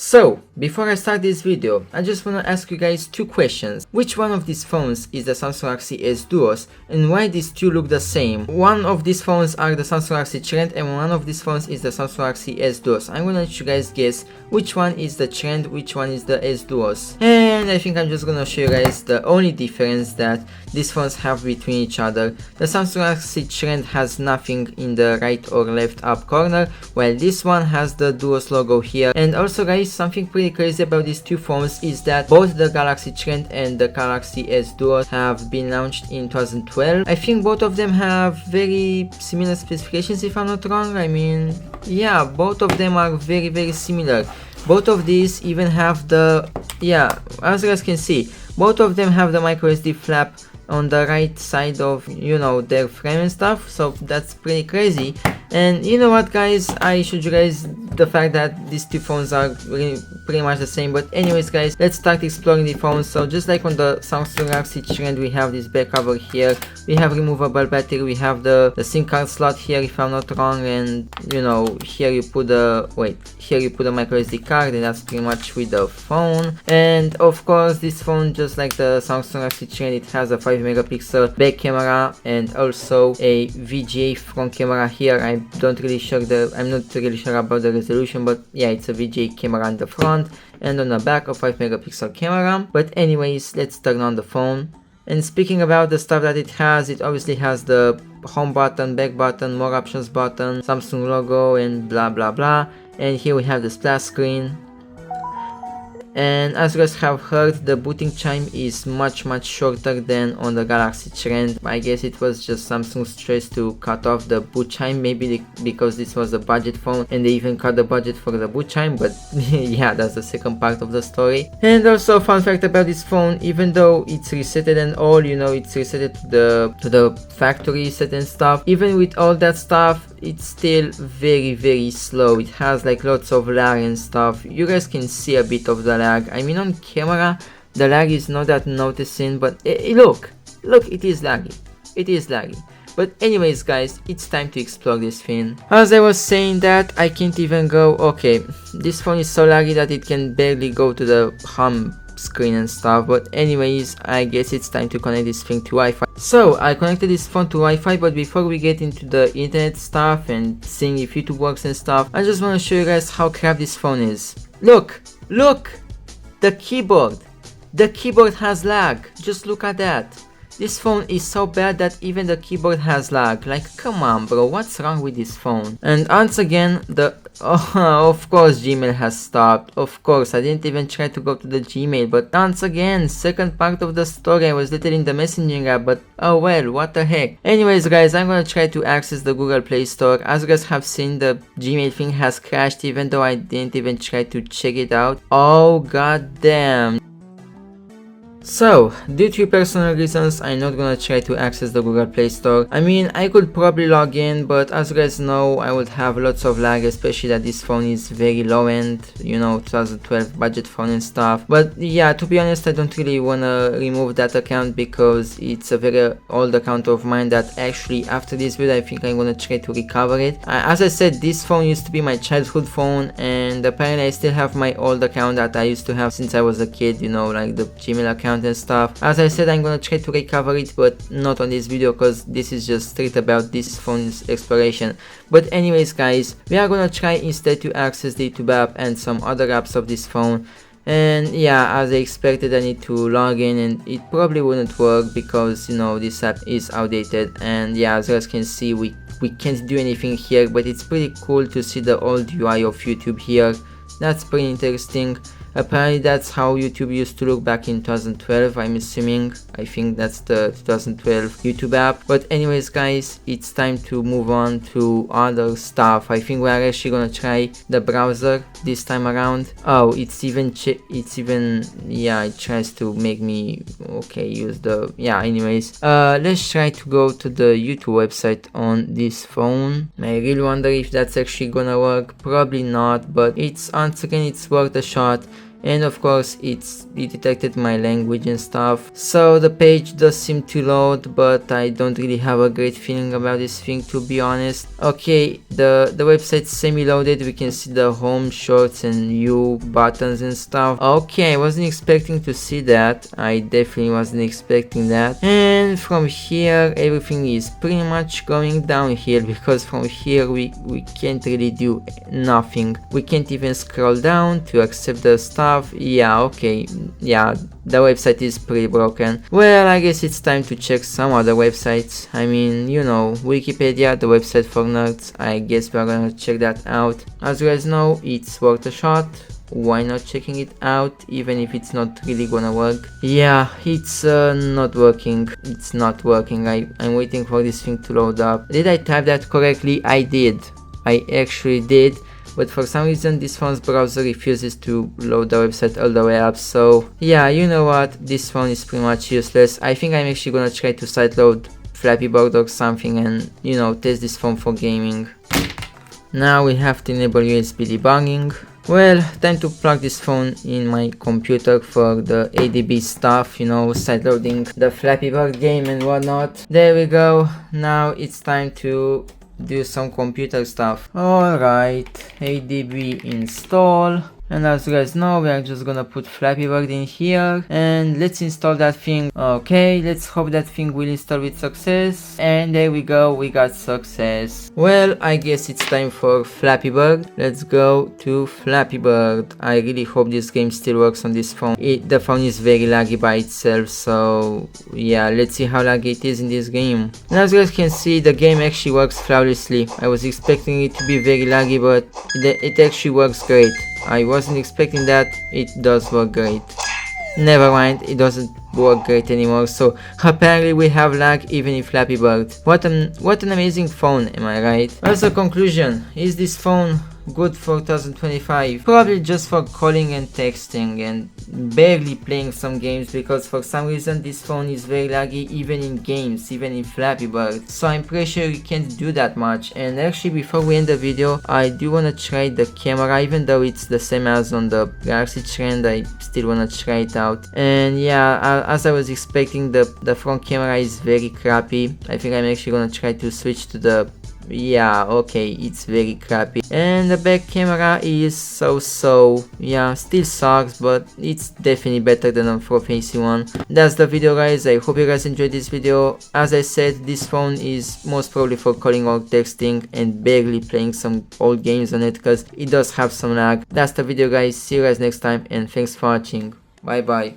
So, before I start this video, I just wanna ask you guys two questions. Which one of these phones is the Samsung Galaxy S Duos, and why these two look the same? One of these phones are the Samsung Galaxy Trend, and one of these phones is the Samsung Galaxy S Duos. I'm gonna let you guys guess which one is the Trend, which one is the S Duos. And I think I'm just gonna show you guys the only difference that these phones have between each other. The Samsung Galaxy Trend has nothing in the right or left up corner, while this one has the Duos logo here. And also guys, something pretty crazy about these two phones is that both the Galaxy Trend and the Galaxy S Duos have been launched in 2012. I think both of them have very similar specifications, if I'm not wrong. I mean, yeah, both of them are very similar. Both of these even have the, as you guys can see, both of them have the micro SD flap on the right side of, you know, their frame and stuff, so that's pretty crazy. And you know what guys, I showed you guys the fact that these two phones are really pretty much the same. But anyways guys, let's start exploring the phones. So just like on the Samsung Galaxy Trend, we have this back cover here, we have removable battery, we have the SIM card slot here if I'm not wrong, and you know, here you put the micro SD card, and that's pretty much with the phone. And of course this phone, just like the Samsung Galaxy Trend, it has a 5 megapixel back camera and also a VGA front camera here. I'm not really sure about the resolution, but yeah, it's a VGA camera on the front, and on the back a 5 megapixel camera. But anyways, let's turn on the phone. And speaking about the stuff that it obviously has the home button, back button, more options button, Samsung logo, and blah blah blah. And here we have the splash screen. And as you guys have heard, the booting time is much shorter than on the Galaxy Trend. I guess it was just Samsung's choice to cut off the boot time, maybe because this was a budget phone and they even cut the budget for the boot time. But yeah, that's the second part of the story. And also, fun fact about this phone, even though it's resetted and all, you know, it's resetted to the factory reset and stuff, even with all that stuff, it's still very slow. It has like lots of lag and stuff. You guys can see a bit of the lag. I mean, on camera the lag is not that noticing, but look, it is laggy. But anyways guys, it's time to explore this thing. As I was saying that, I can't even go, okay, this phone is so laggy that it can barely go to the home screen and stuff. But anyways, I guess it's time to connect this thing to Wi-Fi. So I connected this phone to Wi-Fi, but before we get into the internet stuff and seeing if YouTube works and stuff, I just want to show you guys how crap this phone is. Look, the keyboard has lag. Just look at that. This phone is so bad that even the keyboard has lag. Like, come on bro, what's wrong with this phone? And once again, of course Gmail has stopped. Of course, I didn't even try to go to the Gmail, but once again, second part of the story, I was literally in the messaging app, but oh well, what the heck. Anyways guys, I'm gonna try to access the Google Play Store. As you guys have seen, the Gmail thing has crashed even though I didn't even try to check it out. Oh god damn. So, due to personal reasons, I'm not gonna try to access the Google Play Store. I mean, I could probably log in, but as you guys know, I would have lots of lag, especially that this phone is very low end, you know, 2012 budget phone and stuff. But yeah, to be honest, I don't really wanna remove that account because it's a very old account of mine that actually, after this video, I think I'm gonna try to recover it. As I said, this phone used to be my childhood phone, and apparently I still have my old account that I used to have since I was a kid, you know, like the Gmail account and stuff. As I said, I'm gonna try to recover it, but not on this video because this is just straight about this phone's exploration. But anyways guys, we are gonna try instead to access the YouTube app and some other apps of this phone. And yeah, as I expected, I need to log in, and it probably wouldn't work because, you know, this app is outdated. And yeah, as you guys can see, we can't do anything here, but it's pretty cool to see the old UI of YouTube here. That's pretty interesting. Apparently that's how YouTube used to look back in 2012, I'm assuming. I think that's the 2012 YouTube app. But anyways guys, it's time to move on to other stuff. I think we are actually gonna try the browser this time around. Oh, it tries to make me, okay, use the, anyways. Let's try to go to the YouTube website on this phone. I really wonder if that's actually gonna work. Probably not, but once again, it's worth a shot. and of course it detected my language and stuff. So the page does seem to load, but I don't really have a great feeling about this thing, to be honest. Okay, the website's semi-loaded. We can see the home, shorts and view buttons and stuff. Okay, I wasn't expecting to see that. I definitely wasn't expecting that. And from here everything is pretty much going downhill, because from here we can't really do nothing. We can't even scroll down to accept the stuff. Yeah, okay, yeah, the website is pretty broken. Well, I guess it's time to check some other websites. I mean, you know, Wikipedia, the website for nerds. I guess we're gonna check that out. As you guys know, it's worth a shot. Why not checking it out, even if it's not really gonna work? Yeah, it's not working. It's not working. I'm waiting for this thing to load up. Did I type that correctly? I did. I actually did. But for some reason this phone's browser refuses to load the website all the way up. So yeah, you know what? This phone is pretty much useless. I think I'm actually gonna try to sideload Flappy Bird or something and, you know, test this phone for gaming. Now we have to enable USB debugging. Well, time to plug this phone in my computer for the ADB stuff, you know, sideloading the Flappy Bird game and whatnot. There we go. Now it's time to do some computer stuff. Alright, ADB install. And as you guys know, we are just gonna put Flappy Bird in here and let's install that thing. Okay, let's hope that thing will install with success. And there we go, we got success. Well, I guess it's time for Flappy Bird. Let's go to Flappy Bird. I really hope this game still works on this phone. The phone is very laggy by itself, so yeah, let's see how laggy it is in this game. And as you guys can see, the game actually works flawlessly. I was expecting it to be very laggy, but it actually works great. I wasn't expecting that. It does work great. Never mind, it doesn't work great anymore. So apparently we have lag even in Flappy Bird. What an amazing phone, am I right? As a conclusion, is this phone good for 2025? Probably just for calling and texting and barely playing some games, because for some reason this phone is very laggy even in games, even in Flappy Bird. So I'm pretty sure you can't do that much. And actually, before we end the video, I do wanna try the camera. Even though it's the same as on the Galaxy Trend, I still wanna try it out. And yeah, as I was expecting, the front camera is very crappy. I think I'm actually gonna try to switch to the... Yeah, okay, it's very crappy. And the back camera is so, yeah, still sucks, but it's definitely better than a front-facing one. That's the video, guys. I hope you guys enjoyed this video. As I said, this phone is most probably for calling or texting and barely playing some old games on it, because it does have some lag. That's the video, guys. See you guys next time, and thanks for watching. Bye bye.